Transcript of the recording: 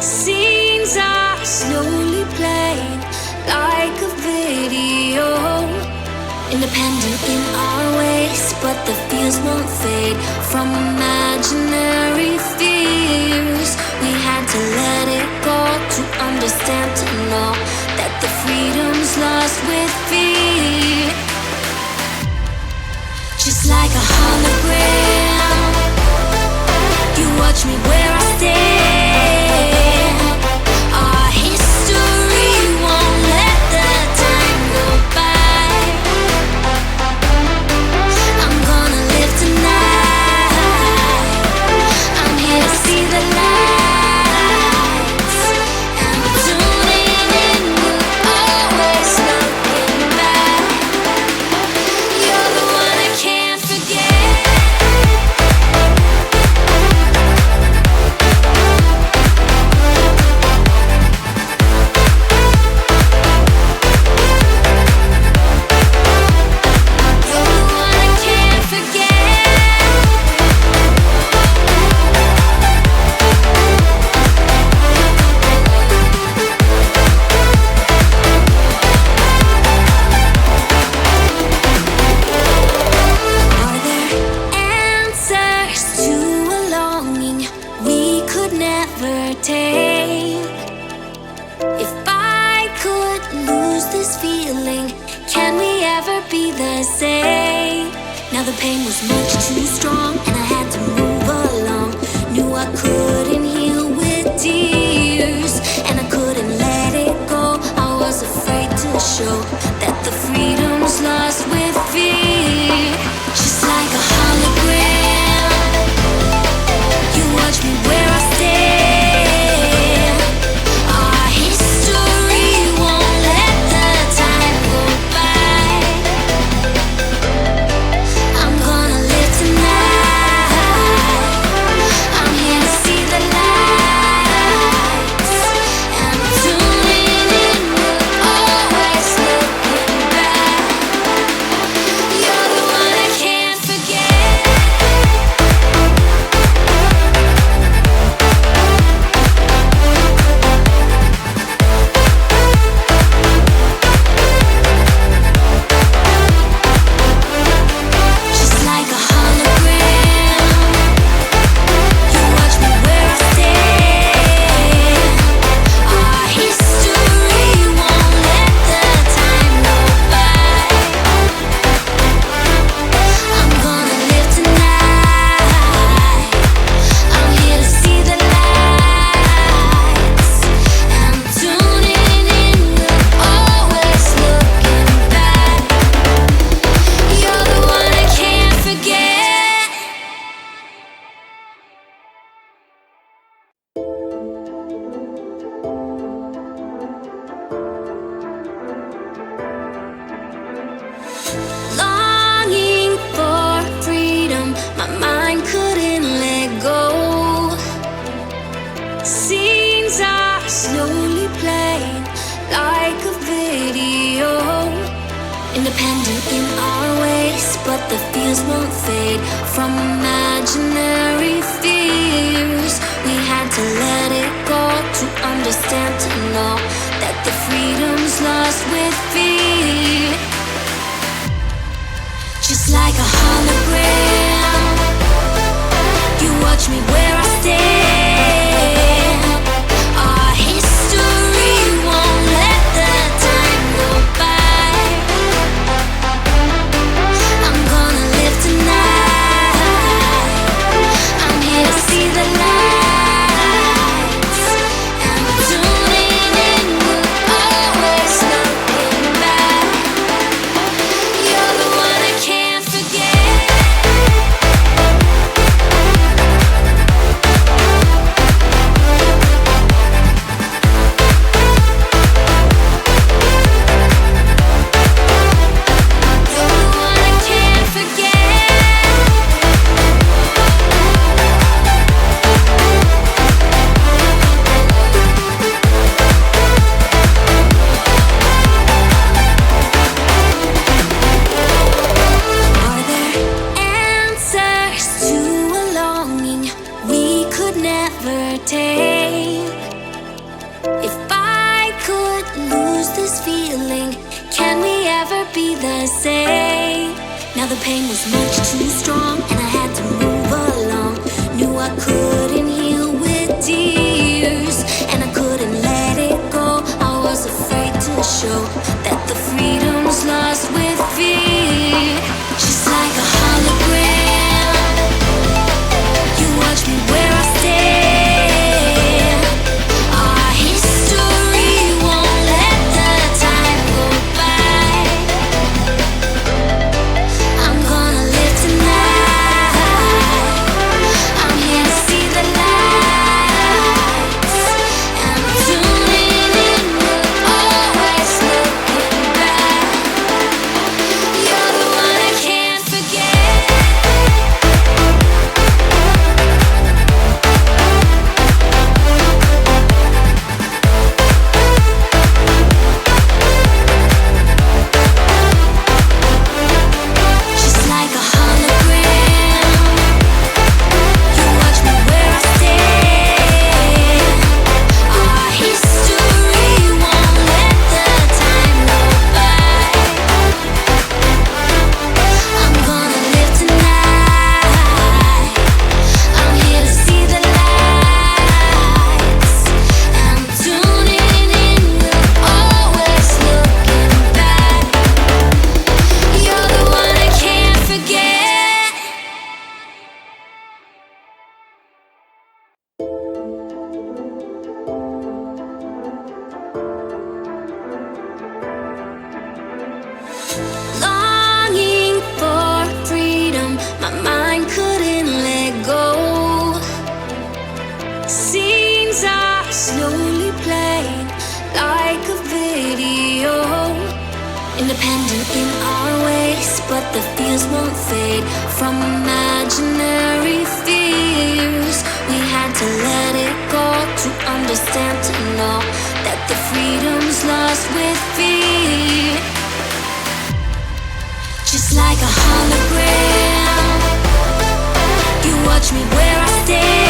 Scenes are slowly playing like a video. Independent in our ways, but the fears won't fade from imaginary fears. We had to let it go to understand, to know that the freedom's lost with fear. Just like a hologram, you watch me where I stand. Our history won't let the time go by. I'm gonna live tonight. I'm here to see the lights. I'm tuning in, always looking back. You're the one I can't forget. Now the pain was much too strong, and I had to move along. Knew I couldn't heal with tears, and I couldn't let it go. I was afraid to show that the freedom's lost with fear. Just like a hologram, you watch me where I stand. Our history won't let the time go by. I'm gonna live tonight. I'm here to see the lights. I'm tuning in, always looking back. You're the one I can't forget. Just like a hologram, you watch me where I stand. Our history won't let the time go by. I'm gonna live tonight. I'm here to see the lights. I'm tuning in, always looking back. You're the one I can't forget. Longing for freedom, my mind couldn't let go. Scenes are slowly playing like a video. Independent in our ways, but the fears won't fade from imaginary fears. We had to let it go to understand, to know that the freedom's lost with fear. Just like a hologram, you watch me where I stand. Our history won't let the time go by. I'm gonna live tonight. I'm here to see the lights. I'm tuning in, always looking back. You're the one I can't forget. say. Now the pain was much too strong, and I had to move along. Knew I couldn't heal with tears, and I couldn't let it go. I was afraid to show that the freedom's lost with fear. Just like a hologram, you watch me where I stand. Our history won't let the time go by. I'm gonna live tonight. I'm here to see the lights, and I'm tuning in, always looking back. You're the one I can't forget. Just like a hologram, you watch me where I stand. Our history won't let the time go by. I'm gonna live tonight. I'm here to see the lights, and I'm tuning in, always looking back. You're the one I can't forget. Longing for freedom, my mind couldn't let go. Scenes are slowly playing like a video. Independent in our ways, but the fears won't fade from imaginary fears. We had to let it go to understand, to know that the freedom's lost with fear. Just like a hologram, you watch me where I stand.